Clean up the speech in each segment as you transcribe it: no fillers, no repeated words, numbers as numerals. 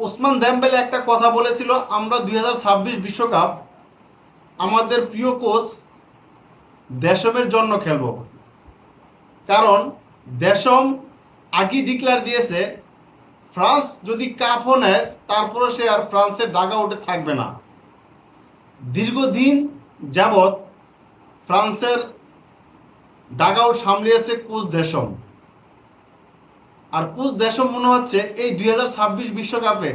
ওসমান দেমবেলে একটা কথা বলেছিল, আমরা 2026 বিশ্বকাপ আমাদের প্রিয় কোচ দেশমের জন্য খেলব। কারণ দেশম আগেই ডিক্লেয়ার দিয়েছে ফ্রান্স যদি কাপও নেয় তারপরে সে আর ফ্রান্সের ডাগা আউটে থাকবে না। দীর্ঘদিন যাবৎ ফ্রান্সের ডাগ আউট সামলিয়েছে কোচ দেশম। আর কোচ দেশম মনে হচ্ছে এই 2026 বিশ্বকাপে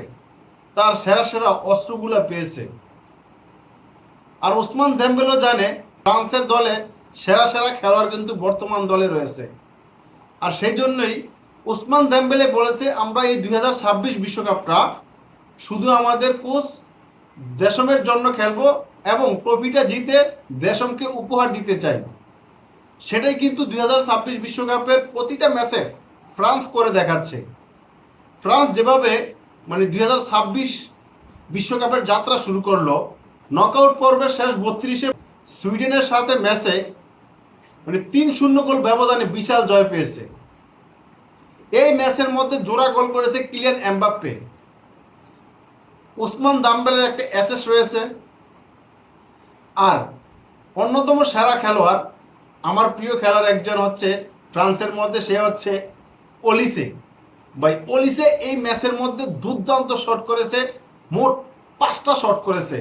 তার সেরা সেরা অস্ত্রগুলো পেয়েছে। আর ওসমান দেমবেলেও জানে ফ্রান্সের দলে সেরা সেরা খেলোয়াড় কিন্তু বর্তমান দলে রয়েছে। আর সেই জন্যই ওসমান দেমবেলে বলেছে আমরা এই 2026 বিশ্বকাপটা শুধু আমাদের কোচ দেশমের জন্য খেলবো এবং ট্রফিটা জিতে দেশমকে উপহার দিতে চাই। সেটাই কিন্তু 2026 বিশ্বকাপের প্রতিটা ম্যাচে ফ্রান্স করে দেখাচ্ছে। ফ্রান্স যেভাবে 2026 বিশ্বকাপের যাত্রা শুরু করলো, নকআউট পর্বের শেষ 32-এ সুইডেনের সাথে ম্যাচে 3-0 গোল ব্যবধানে বিশাল জয় পেয়েছে। এই ম্যাচের মধ্যে জোড়া গোল করেছে কিলিয়ান এমবাপ্পে। ওসমান দেমবেলের একটা অ্যাসিস্ট রয়েছে। আর অন্যতম সেরা খেলোয়াড়, আমার প্রিয় খেলোয়াড় একজন হচ্ছে ফ্রান্সের মধ্যে, সে হচ্ছে ওলিসে। ভাই ওলিসে এই ম্যাচের মধ্যে দুর্দান্ত শট করেছে, মোট 5টা শট করেছে।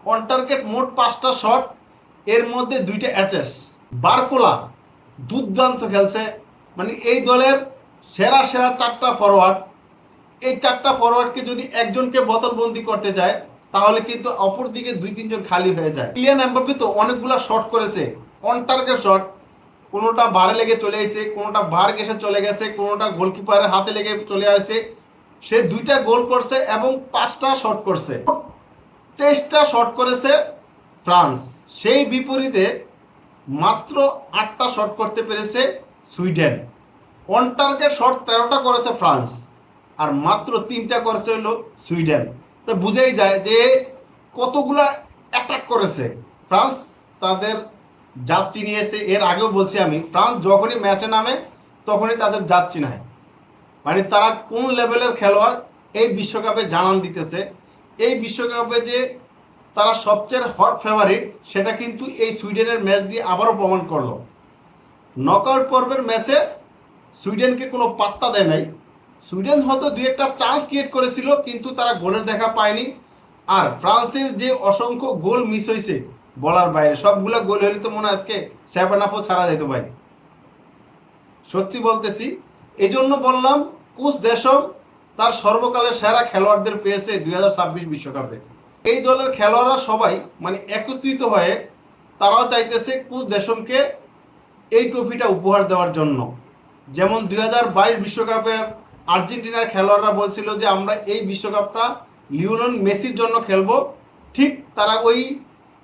অন টার্গেট মোট 5টা শট, এর মধ্যে 2টা অ্যাসিস্ট। বারকোলা দুর্দান্ত খেলছে। এই দলের সেরা সেরা 4টা ফরওয়ার্ড, এই 4টা ফরওয়ার্ডকে যদি একজনকে বোতলবন্দি করতে যায় তাহলে কিন্তু অপর দিকে 2-3 জন খালি হয়ে যায়। কিলিয়ান এমবাপ্পে তো অনেকগুলা শট করেছে, অন টার্গেট শট। কোনোটা বারে লেগে চলে এসেছে, কোনোটা বার ঘেসে চলে গেছে, কোনোটা গোলকিপারের হাতে লেগে চলে আসছে। সে 2টা গোল করছে এবং 5টা শট করছে। 23টা শট করেছে ফ্রান্স। সেই বিপরীতে মাত্র 8টা শট করতে পেরেছে সুইডেন। অন টার্গেট শট 13টা করেছে ফ্রান্স আর মাত্র 3টা করেছে হলো সুইডেন। তো বুঝাই যায় যে কতগুলা অ্যাটাক করেছে ফ্রান্স, তাদের জাত চিনিয়েছে। এর আগেও বলছি আমি, ফ্রান্স যখনই ম্যাচে নামে তখনই তাদের জাত চিনায়। তারা কোন লেভেলের খেলোয়াড় এই বিশ্বকাপে জানান দিতেছে। এই বিশ্বকাপে যে তারা সবচেয়ে হট ফেভারিট সেটা কিন্তু এই সুইডেনের ম্যাচ দিয়ে আবারও প্রমাণ করলো। নকআউট পর্বের ম্যাচে সুইডেনকে কোনো পাত্তা দেয় নাই। সুইডেন হয়তো 2-একটা চান্স ক্রিয়েট করেছিল কিন্তু তারা গোলের দেখা পায়নি। আর ফ্রান্সের যে অসংখ্য গোল মিস হয়েছে বলার বাইরে, সবগুলা গোল হলে তো মনে আজকে 7-আপও ছাড়া যেত ভাই, সত্যি বলতেছি। এই জন্য বললাম কোচ দেশম তার সর্বকালের সেরা খেলোয়াড়দের পেয়েছে 2026 বিশ্বকাপে। এই দলের খেলোয়াড়রা সবাই একত্রিত হয়ে তারাও চাইতেছে কোচ দেশমকে এই ট্রফিটা উপহার দেওয়ার জন্য। যেমন 2022 বিশ্বকাপের আর্জেন্টিনার খেলোয়াড়রা বলছিল যে আমরা এই বিশ্বকাপটা লিওনেল মেসির জন্য খেলবো। ঠিক তারা ওই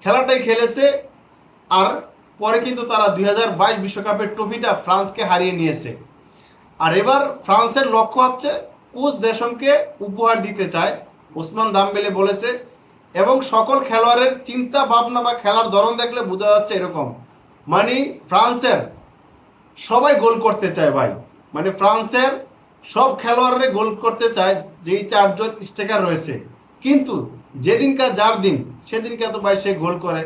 খেলাটাই খেলেছে। আর পরে কিন্তু তারা 2022 বিশ্বকাপের ট্রফিটা ফ্রান্সকে হারিয়ে নিয়েছে। আর এবার ফ্রান্সের লক্ষ্য হচ্ছে কোচ দেশমকে উপহার দিতে চায়, ওসমান দেমবেলে বলেছে। এবং সকল খেলোয়াড়ের চিন্তা ভাবনা বা খেলার ধরন দেখলে বোঝা যাচ্ছে এরকম, ফ্রান্সের সবাই গোল করতে চায় ভাই। ফ্রান্সের সব খেলোয়াড়রা গোল করতে চায়, যেই 4জন স্ট্রাইকার রয়েছে। কিন্তু যেদিনকার যার দিন সেদিনকে তো ভাই সে গোল করে।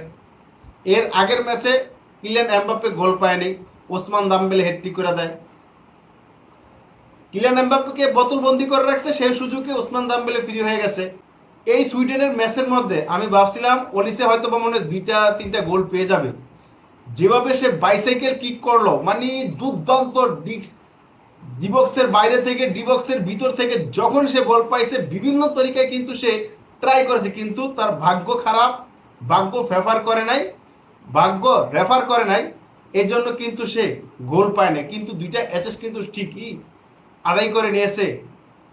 এর আগের ম্যাচে কিলিয়ান এমবাপ্পে গোল পায়নি, ওসমান দেমবেলে হ্যাটট্রিক করে দেয়। কিলিয়ান এমবাপ্পেকে বোতলবন্দি করে রাখছে, সেই সুযোগে ওসমান দেমবেলে ফ্রি হয়ে গেছে। এই সুইডেনের ম্যাচের মধ্যে আমি ভাবছিলাম ওলিসে হয়তো বা 2-3টা গোল পেয়ে যাবে। যেভাবে সে বাইসাইকেল কিক করলো, দুর্দান্ত ডিবক্সের বাইরে থেকে ডিবক্সের ভিতর থেকে যখন সে বল পাইছে বিভিন্ন তরিকায় কিন্তু সে ট্রাই করেছে, কিন্তু তার ভাগ্য খারাপ, ভাগ্য রেফার করে নাই। এই জন্য কিন্তু সে গোল পায় না। কিন্তু 2টা অ্যাসিস্ট কিন্তু ঠিকই আদায় করে নিয়েছে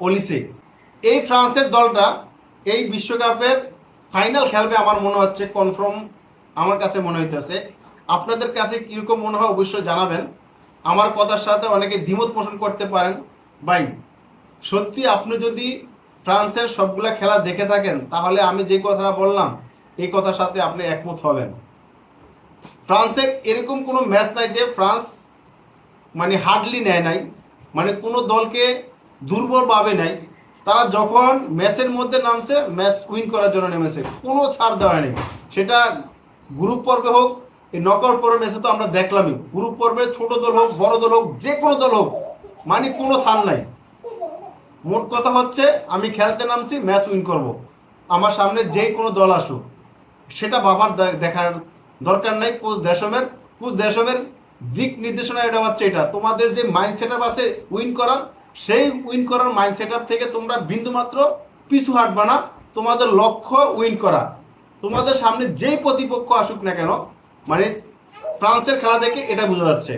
ওলিসে। এই ফ্রান্সের দলটা এই বিশ্বকাপের ফাইনাল খেলবে আমার মনে হচ্ছে, কনফার্ম আমার কাছে মনে হইতেছে। আপনাদের কাছে কীরকম মনে হয় অবশ্যই জানাবেন। আমার কথার সাথে অনেকে দ্বিমত পোষণ করতে পারেন। ভাই সত্যি আপনি যদি ফ্রান্সের সবগুলা খেলা দেখে থাকেন তাহলে আমি যে কথাটা বললাম এই কথার সাথে আপনি একমত হবেন। ফ্রান্সের এরকম কোনো ম্যাচ নাই যে ফ্রান্স হার্ডলি নেয় নাই, কোনো দলকে দুর্বল ভাবে নাই। তারা যখন ম্যাচের মধ্যে নামছে, ম্যাচ উইন করার জন্য নেমেছে, কোনো ছাড় দেওয়া হয়নি। সেটা গ্রুপ পর্বে হোক, এই নকআউট পর্বের ম্যাচে তো আমরা দেখলামই, গ্রুপ পর্বে ছোট দল হোক বড় দল হোক যে কোনো দল হোক, মানে কোনো ছাড় নাই। মোট কথা হচ্ছে আমি খেলতে নামছি, ম্যাচ উইন করব, আমার সামনে যেই কোনো দল আসুক। সেটা বাবার দেখার দরকার নাই। কোচ দেশমের দিক নির্দেশনা এটা হচ্ছে, এটা তোমাদের যে মাইন্ড সেট আপ আছে উইন করার, সেই উইন করার মাইন্ড সেট আপ থেকে তোমরা বিন্দুমাত্র পিছু হাঁটবা না। তোমাদের লক্ষ্য উইন করা। তোমাদের সামনে যেই প্রতিপক্ষ আসুক না কেন, মানে ফ্রান্সের খেলা দেখে এটা বোঝা যাচ্ছে